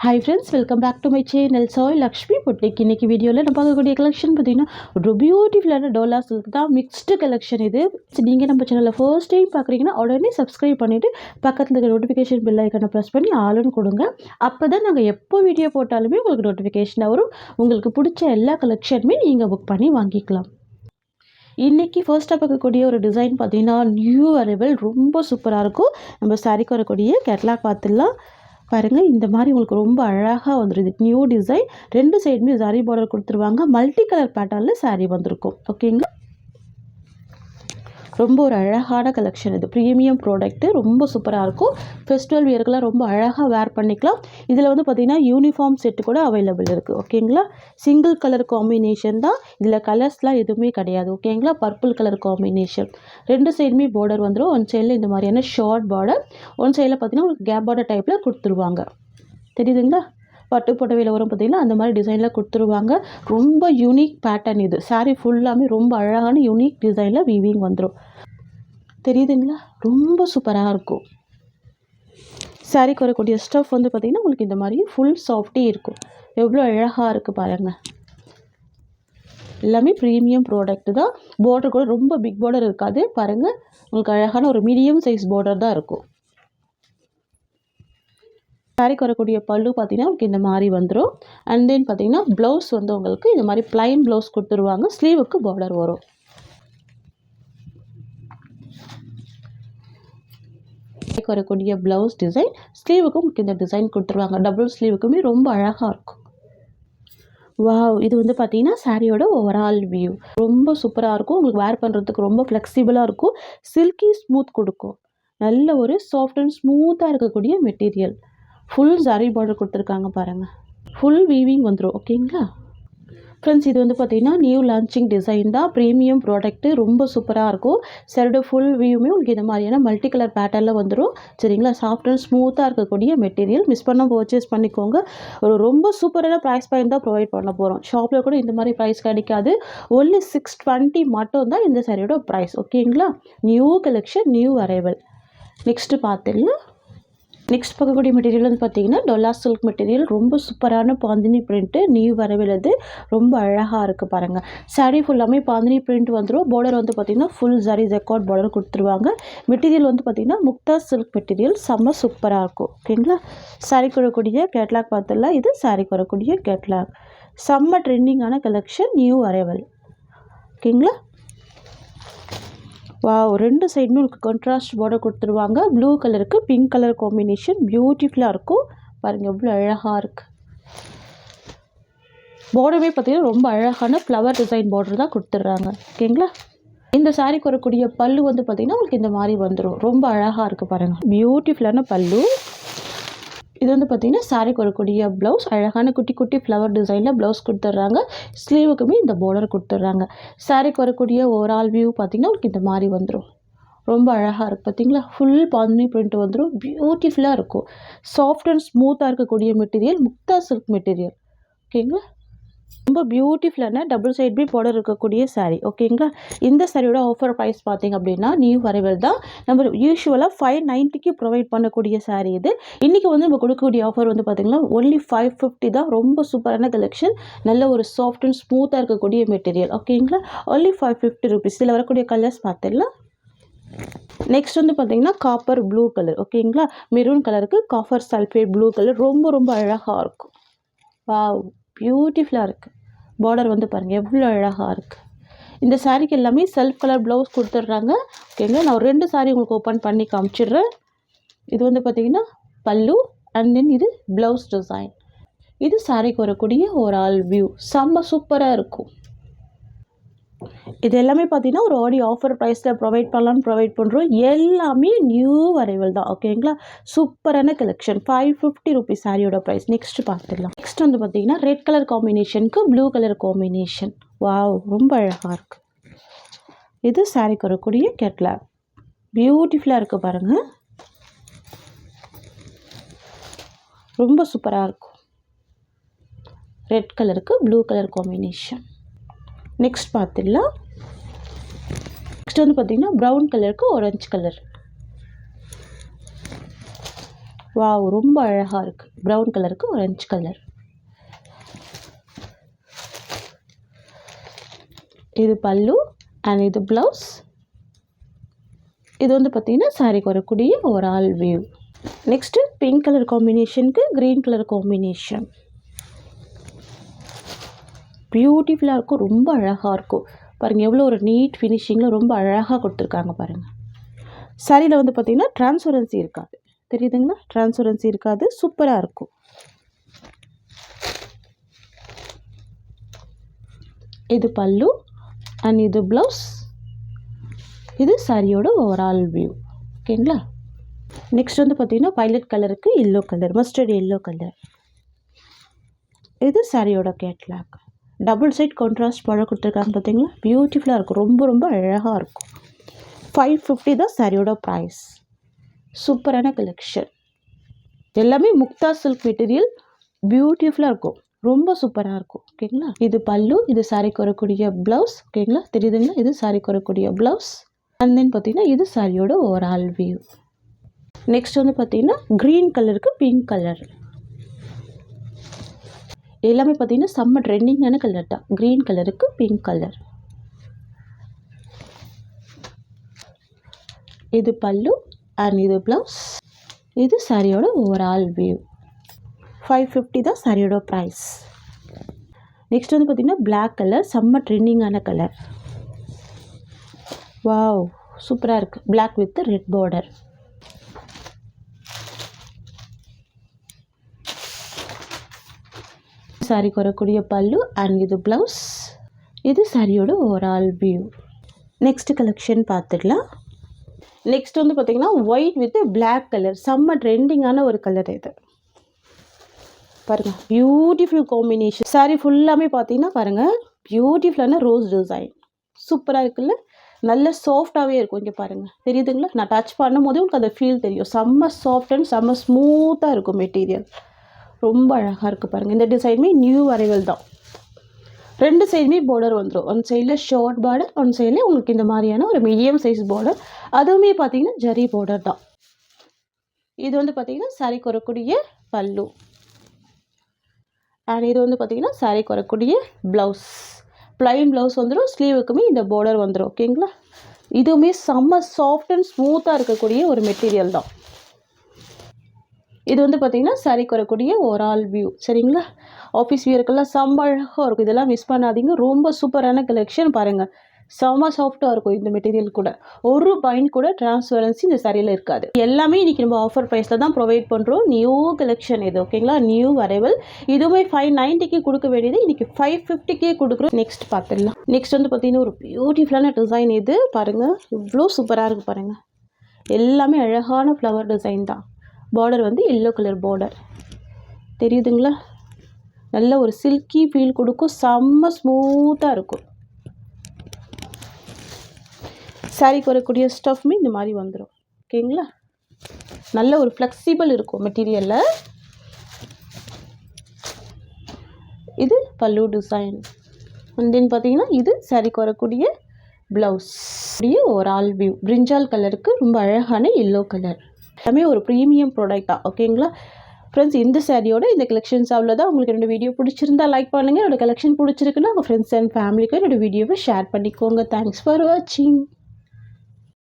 Hi friends, welcome back to my channel. Soy Lakshmi Boutique. இன்னைக்கு வீடியோவில் நம்ம பார்க்கக்கூடிய கலெக்ஷன் பார்த்தீங்கன்னா ஒரு பியூட்டிஃபுல்லான டோலா சில்க் தான் மிக்ஸ்டு கலெக்ஷன் இது. நீங்கள் நம்ம சேனலில் ஃபர்ஸ்ட் டைம் பார்க்குறீங்கன்னா உடனே சப்ஸ்கிரைப் பண்ணிவிட்டு பக்கத்தில் இருக்க நோட்டிஃபிகேஷன் பெல் ஐக்கனை ப்ரெஸ் பண்ணி ஆளுன்னு கொடுங்க. அப்போ தான் நாங்கள் எப்போ வீடியோ போட்டாலுமே உங்களுக்கு நோட்டிஃபிகேஷன் வரும். உங்களுக்கு பிடிச்ச எல்லா கலெக்ஷனுமே நீங்கள் புக் பண்ணி வாங்கிக்கலாம். இன்றைக்கி ஃபர்ஸ்ட்டாக பார்க்கக்கூடிய ஒரு டிசைன் பார்த்தீங்கன்னா நியூ அரைவல் ரொம்ப சூப்பராக இருக்கும். நம்ம சாரிக்கு வரக்கூடிய கேட்லாக் பார்த்துடலாம். பாருங்கள், இந்த மாதிரி உங்களுக்கு ரொம்ப அழகாக வந்துடுது. நியூ டிசைன், ரெண்டு சைடுமே சாரி பார்டர் கொடுத்துருவாங்க. மல்டி கலர் பேட்டர்னில் சாரி வந்திருக்கும். ஓகேங்களா, ரொம்ப ஒரு அழகான கலெக்ஷன். இது ப்ரீமியம் ப்ராடக்ட்டு, ரொம்ப சூப்பராக இருக்கும். ஃபெஸ்டிவல் வியர்க்கெலாம் ரொம்ப அழகாக வேர் பண்ணிக்கலாம். இதில் வந்து பார்த்திங்கன்னா யூனிஃபார்ம் செட்டு கூட அவைலபிள் இருக்குது. ஓகேங்களா, சிங்கிள் கலர் காம்பினேஷன் தான், இதில் கலர்ஸ்லாம் எதுவுமே கிடையாது. ஓகேங்களா, பர்பிள் கலர் காம்பினேஷன். ரெண்டு சைடுமே பார்டர் வந்துடும். ஒன் சைடில் இந்த மாதிரியான ஷார்ட் பார்டர், ஒன் சைடில் பார்த்திங்கன்னா உங்களுக்கு கேப் பார்டர் டைப்பில் கொடுத்துருவாங்க. தெரியுதுங்களா, பட்டு புடவையில் வரும் பார்த்திங்கன்னா அந்த மாதிரி டிசைனில் கொடுத்துருவாங்க. ரொம்ப யூனிக் பேட்டர்ன் இது. சாரீ ஃபுல்லாமே ரொம்ப அழகான யூனிக் டிசைனில் வீவிங் வந்துடும். தெரியுதுங்களா, ரொம்ப சூப்பராக இருக்கும். சாரீக்கு வரக்கூடிய ஸ்டஃப் வந்து பார்த்திங்கன்னா உங்களுக்கு இந்த மாதிரி ஃபுல் சாஃப்டே இருக்கும். எவ்வளோ அழகாக இருக்குது பாருங்கள். எல்லாமே ப்ரீமியம் ப்ராடக்ட் தான். பார்டர் கூட ரொம்ப பிக் பார்டர் இருக்காது. பாருங்கள், உங்களுக்கு அழகான ஒரு மீடியம் சைஸ் பார்டர் தான் இருக்கும். சாரிக்கு வரக்கூடிய பல்லு பார்த்தீங்கன்னா உங்களுக்கு இந்த மாதிரி வந்துடும். அண்ட் தென் பார்த்தீங்கன்னா ப்ளவுஸ் வந்து உங்களுக்கு இந்த மாதிரி ப்ளைன் ப்ளவுஸ் கொடுத்துருவாங்க. ஸ்லீவுக்கு பார்டர் வரும். சாரிக்கு வரக்கூடிய ப்ளவுஸ் டிசைன், ஸ்லீவுக்கும் உங்களுக்கு இந்த டிசைன் கொடுத்துருவாங்க. டபுள் ஸ்லீவுக்குமே ரொம்ப அழகாக இருக்கும். வாவ், இது வந்து பார்த்தீங்கன்னா சாரியோட ஓவரால் வியூ ரொம்ப சூப்பராக இருக்கும். உங்களுக்கு வேர் பண்ணுறதுக்கு ரொம்ப ஃப்ளெக்சிபிளாக இருக்கும். சில்கி ஸ்மூத் கொடுக்கும். நல்ல ஒரு சாஃப்ட் அண்ட் ஸ்மூத்தாக இருக்கக்கூடிய மெட்டீரியல். ஃபுல் சாரி பார்டர் கொடுத்துருக்காங்க பாருங்கள். ஃபுல் வீவிங் வந்துடும். ஓகேங்களா ஃப்ரெண்ட்ஸ், இது வந்து பார்த்திங்கன்னா நியூ லான்ச்சிங் டிசைன் தான். ப்ரீமியம் ப்ராடக்ட்டு, ரொம்ப சூப்பராக இருக்கும். சாரியோட ஃபுல் வியூமே உங்களுக்கு இந்த மாதிரியான மல்டி கலர் பேட்டர்னில் வந்துடும். சரிங்களா, சாஃப்ட் அண்ட் ஸ்மூத்தாக இருக்கக்கூடிய மெட்டீரியல். மிஸ் பண்ண பர்ச்சேஸ் பண்ணிக்கோங்க. ஒரு ரொம்ப சூப்பரான ப்ரைஸ் பாயிண்ட் தான் ப்ரொவைட் பண்ண போகிறோம். ஷாப்பில் கூட இந்த மாதிரி ப்ரைஸ் கிடைக்காது. ஒன்லி 620 மட்டும் தான் இந்த சாரியோட ப்ரைஸ். ஓகேங்களா, new collection, new arrival. Next பார்த்துடலாம். நெக்ஸ்ட் பார்க்கக்கூடிய மெட்டீரியல் வந்து பார்த்தீங்கன்னா டொல்லா சில்க் மெட்டீரியல். ரொம்ப சூப்பரான பாந்தினி பிரிண்ட்டு, நியூ வரவில்லை. ரொம்ப அழகாக இருக்குது பாருங்கள். சாரீ ஃபுல்லாமே பாந்தினி பிரிண்ட் வந்துடும். பார்டர் வந்து பார்த்திங்கன்னா ஃபுல் சாரி ஜெக்கார்ட் பார்டர் கொடுத்துருவாங்க. மெட்டீரியல் வந்து பார்த்திங்கன்னா முக்தா சில்க் மெட்டீரியல். செம்ம சூப்பராக இருக்கும். ஓகேங்களா, சாரிக்கு வரக்கூடிய கேட்லாக் பார்த்துடலாம். இது சாரிக்கு வரக்கூடிய கேட்லாக். செம்ம ட்ரெண்டிங்கான கலெக்ஷன், நியூ அரைவல். ஓகேங்களா, வாவ், ரெண்டு சைடுமே உங்களுக்கு கான்ட்ராஸ்ட் பார்டர் கொடுத்துருவாங்க. ப்ளூ கலருக்கு பிங்க் கலர் காம்பினேஷன் பியூட்டிஃபுல்லாக இருக்கும். பாருங்கள் எவ்வளோ அழகாக இருக்குது. பார்டருமே பார்த்திங்கன்னா ரொம்ப அழகான ஃப்ளவர் டிசைன் பார்டர் தான் கொடுத்துட்றாங்க. ஓகேங்களா, இந்த சாரிக்கு வரக்கூடிய பல்லு வந்து பார்த்திங்கன்னா உங்களுக்கு இந்த மாதிரி வந்துடும். ரொம்ப அழகாக இருக்குது பாருங்கள். பியூட்டிஃபுல்லான பல்லு. இது வந்து பார்த்திங்கன்னா சாரிக்கு வரக்கூடிய ப்ளவுஸ். அழகான குட்டி குட்டி ஃப்ளவர் டிசைனில் ப்ளவுஸ் கொடுத்துட்றாங்க. ஸ்லீவுக்குமே இந்த பார்டர் கொடுத்துட்றாங்க. சாரிக்கு வரக்கூடிய ஓவரால் வியூ பார்த்திங்கன்னா உங்களுக்கு இந்த மாதிரி வந்துடும். ரொம்ப அழகாக இருக்குது பார்த்திங்களா. ஃபுல் பாந்தினி பிரிண்ட் வந்துடும். பியூட்டிஃபுல்லாக இருக்கும். சாஃப்ட் அண்ட் ஸ்மூத்தாக இருக்கக்கூடிய மெட்டீரியல், முக்தா சில்க் மெட்டீரியல். ஓகேங்களா, ரொம்ப பியூட்டிஃபுல்லான டபுள் சைட் பி பார்டர் இருக்கக்கூடிய சாரீ. ஓகேங்களா, இந்த சாரியோட ஆஃபர் ப்ரைஸ் பார்த்திங்க அப்படின்னா நியூ அரைவல் தான். நம்ம யூஸ்வலாக 590க்கு ப்ரொவைட் பண்ணக்கூடிய சாரீ இது. இன்றைக்கி வந்து நம்ம கொடுக்கக்கூடிய ஆஃபர் வந்து பார்த்திங்கன்னா ஒன்லி 550 தான். ரொம்ப சூப்பரான கலெக்ஷன். நல்ல ஒரு சாஃப்ட் அண்ட் ஸ்மூத்தாக இருக்கக்கூடிய மெட்டீரியல். ஓகேங்களா, ஒன்லி 550 ருபீஸ். இதில் வரக்கூடிய கலர்ஸ் பார்த்துடலாம். நெக்ஸ்ட் வந்து பார்த்திங்கன்னா காப்பர் ப்ளூ கலர். ஓகேங்களா, மெரூன் கலருக்கு காப்பர் சல்ஃபேட் ப்ளூ கலர். ரொம்ப ரொம்ப அழகாக இருக்கும். வாவ், பியூட்டிஃபுல்லாக இருக்குது. பார்டர் வந்து பாருங்கள் எவ்வளோ அழகாக இருக்குது. இந்த சாரீக்கு எல்லாமே செல்ஃப் கலர் ப்ளவுஸ் கொடுத்துட்றாங்க. ஓகேங்களா, நான் ஒரு 2 சாரீ உங்களுக்கு ஓப்பன் பண்ணி காமிச்சிடுறேன். இது வந்து பார்த்திங்கன்னா பல்லு, அண்ட் தென் இது ப்ளவுஸ் டிசைன். இது சாரீக்கு வரக்கூடிய ஒரு ஆல் வியூ. செம்ம சூப்பராக இருக்கும். இது எல்லாமே பார்த்தீங்கன்னா ஒரு ஆஃபர் ப்ரைஸில் ப்ரொவைட் பண்ணுறோம். எல்லாமே நியூ அரைவல் தான். ஓகேங்களா, சூப்பரான கலெக்ஷன். 550 ருபீஸ் சாரியோட ப்ரைஸ். நெக்ஸ்ட் பார்த்துடலாம். நெக்ஸ்ட் வந்து பார்த்தீங்கன்னா ரெட் கலர் காம்பினேஷனுக்கு ப்ளூ கலர் காம்பினேஷன். வாவ், ரொம்ப அழகாக இருக்குது. இது சாரிக்கு வரக்கூடிய கேட்லாக். பியூட்டிஃபுல்லாக இருக்குது பாருங்கள். ரொம்ப சூப்பராக இருக்கும். ரெட் கலருக்கு ப்ளூ கலர் காம்பினேஷன். நெக்ஸ்ட் பார்த்துடலாம். நெக்ஸ்ட் வந்து பார்த்திங்கன்னா ப்ரௌன் கலருக்கு ஆரஞ்சு கலர். வாவ், ரொம்ப அழகாக இருக்குது. ப்ரௌன் கலருக்கு ஆரஞ்சு கலர். இது பல்லு அண்ட் இது ப்ளவுஸ். இது வந்து பார்த்திங்கன்னா சாரிக்கு வரக்கூடிய ஒரு all view. Next pink colour காம்பினேஷனுக்கு க்ரீன் கலர் காம்பினேஷன். பியூட்டிஃபுல்லாக இருக்கும், ரொம்ப அழகாக இருக்கும். பாருங்கள் எவ்வளோ ஒரு நீட் ஃபினிஷிங்கில் ரொம்ப அழகாக கொடுத்துருக்காங்க பாருங்கள். சாரியில் வந்து பார்த்திங்கன்னா டிரான்ஸ்பரன்சி இருக்காது, தெரியுதுங்களா? டிரான்ஸ்பரன்சி இருக்காது, சூப்பராக இருக்கும். இது பல்லு அண்ட் இது ப்ளவுஸ். இது சாரியோட ஓவரால் வியூ. ஓகேங்களா? நெக்ஸ்ட் வந்து பார்த்திங்கன்னா பைலட் கலருக்கு yellow colour, mustard yellow colour. இது சாரியோட கேட்லாக். டபுள் சைட் கான்ட்ராஸ்ட் பழம் கொடுத்துருக்காங்க பார்த்தீங்களா? பியூட்டிஃபுல்லாக இருக்கும், ரொம்ப ரொம்ப அழகாக இருக்கும். 550 தான் சாரியோட ப்ரைஸ். சூப்பரான கலெக்ஷன். எல்லாமே முக்தா சில்க் மெட்டீரியல், பியூட்டிஃபுல்லாக இருக்கும், ரொம்ப சூப்பராக இருக்கும். ஓகேங்களா? இது பல்லு, இது சாரிக்கு வரக்கூடிய ப்ளவுஸ். ஓகேங்களா? தெரியுதுங்களா? இது சாரிக்கு வரக்கூடிய ப்ளவுஸ். அண்ட் தென் பார்த்திங்கன்னா இது சாரியோட ஓவரால் வியூ. நெக்ஸ்ட் வந்து பார்த்திங்கன்னா க்ரீன் கலருக்கு பிங்க் கலர். எல்லாமே பார்த்திங்கன்னா செம்ம ட்ரெண்டிங்கான கலர் தான். க்ரீன் கலருக்கு பிங்க் கலர். இது பல்லு அண்ட் இது ப்ளவுஸ். இது சாரியோட ஓவரால் வியூ. 550 தான் சாரியோட ப்ரைஸ். நெக்ஸ்ட் வந்து பார்த்திங்கன்னா பிளாக் கலர், செம்ம ட்ரெண்டிங்கான கலர். வாவ், சூப்பராக இருக்குது. Black with red border. சாரிக்கு வரக்கூடிய பல்லு அண்ட் இது ப்ளவுஸ். இது சாரியோட ஓவரால் வியூ. நெக்ஸ்ட் கலெக்ஷன் பார்த்துடலாம். நெக்ஸ்ட் வந்து பார்த்திங்கன்னா ஒயிட் வித் பிளாக் கலர், செம்ம ட்ரெண்டிங்கான ஒரு கலர் இது. பாருங்கள், பியூட்டிஃபுல் காம்பினேஷன். சாரி ஃபுல்லாமே பார்த்தீங்கன்னா பாருங்கள் பியூட்டிஃபுல்லான ரோஸ் டிசைன். சூப்பராக இருக்குல்ல? நல்ல சாஃப்டாகவே இருக்கும். இங்கே பாருங்கள், தெரியுதுங்களா? நான் டச் பண்ணும் போதே உங்களுக்கு அந்த ஃபீல் தெரியும். செம்ம சாஃப்ட் அண்ட் செம்ம ஸ்மூத்தாக இருக்கும் மெட்டீரியல். ரொம்ப அழகாக இருக்குது பாருங்கள். இந்த டிசைனுமே நியூ அரைவல் தான். ரெண்டு சைடுமே பார்டர் வந்துடும். ஒன் சைடில் ஷார்ட் பார்டர், ஒன் சைடில் உங்களுக்கு இந்த மாதிரியான ஒரு மீடியம் சைஸ் பார்டர். அதுவுமே பார்த்தீங்கன்னா ஜரி பார்டர் தான். இது வந்து பார்த்திங்கன்னா சாரிக்கு வரக்கூடிய பல்லு அண்ட் இது வந்து பார்த்திங்கன்னா சாரிக்கு வரக்கூடிய ப்ளவுஸ். ப்ளைன் ப்ளவுஸ் வந்துடும், ஸ்லீவுக்குமே இந்த பார்டர் வந்துடும். ஓகேங்களா? இதுவுமே செம்ம சாஃப்ட் அண்ட் ஸ்மூத்தாக இருக்கக்கூடிய ஒரு மெட்டீரியல் தான். இது வந்து பார்த்திங்கன்னா சாரிக்கு வரக்கூடிய ஓவரால் வியூ. சரிங்களா? ஆஃபீஸ் வியருக்கெல்லாம் செம்ம அழகாக இருக்கும். இதெல்லாம் மிஸ் பண்ணாதீங்க. ரொம்ப சூப்பரான கலெக்ஷன். பாருங்கள், செம்ம சாஃப்டாக இருக்கும் இந்த மெட்டீரியல். கூட ஒரு பாயிண்ட் கூட டிரான்ஸ்பரன்சி இந்த சாரியில் இருக்காது. எல்லாமே இன்றைக்கி நம்ம ஆஃபர் ப்ரைஸில் தான் ப்ரொவைட் பண்ணுறோம். நியூ கலெக்ஷன் இது. ஓகேங்களா? New arrival. இதுவுமே 590க்கு கொடுக்க வேண்டியது இன்றைக்கி 550க்கே கொடுக்குறோம். நெக்ஸ்ட் பார்த்துடலாம். நெக்ஸ்ட் வந்து பார்த்திங்கன்னா ஒரு பியூட்டிஃபுல்லான டிசைன். இது பாருங்கள், இவ்வளோ சூப்பராக இருக்குது பாருங்கள். எல்லாமே அழகான ஃப்ளவர் டிசைன் தான். பார்டர் வந்து எல்லோ கலர் பார்டர், தெரியுதுங்களா? நல்ல ஒரு சில்கி ஃபீல் கொடுக்கும், செம்ம ஸ்மூத்தாக இருக்கும். சாரிக்கு வரக்கூடிய ஸ்டஃப்மே இந்த மாதிரி வந்துடும். ஓகேங்களா? நல்ல ஒரு ஃப்ளெக்சிபிள் இருக்கும் மெட்டீரியலில். இது பல்லு டிசைன். அண்ட் தென் பார்த்தீங்கன்னா இது சாரிக்கு வரக்கூடிய ப்ளவுஸ். ஒரு ஆல் வியூ. பிரிஞ்சால் கலருக்கு ரொம்ப அழகான எல்லோ கலர். எல்லாமே ஒரு ப்ரீமியம் ப்ராடக்ட் தான். ஓகேங்களா ஃப்ரெண்ட்ஸ்? இந்த சாரியோட இந்த கலெக்ஷன்ஸ் அவ்வளோதான். உங்களுக்கு என்னோட வீடியோ பிடிச்சிருந்தா லைக் பண்ணுங்கள். என்னோட கலெக்ஷன் பிடிச்சிருக்குன்னா உங்கள் ஃப்ரெண்ட்ஸ் அண்ட் ஃபேமிலிக்கு என்னோட வீடியோவை ஷேர் பண்ணிக்கோங்க. தேங்க்ஸ் ஃபார் வாட்சிங்.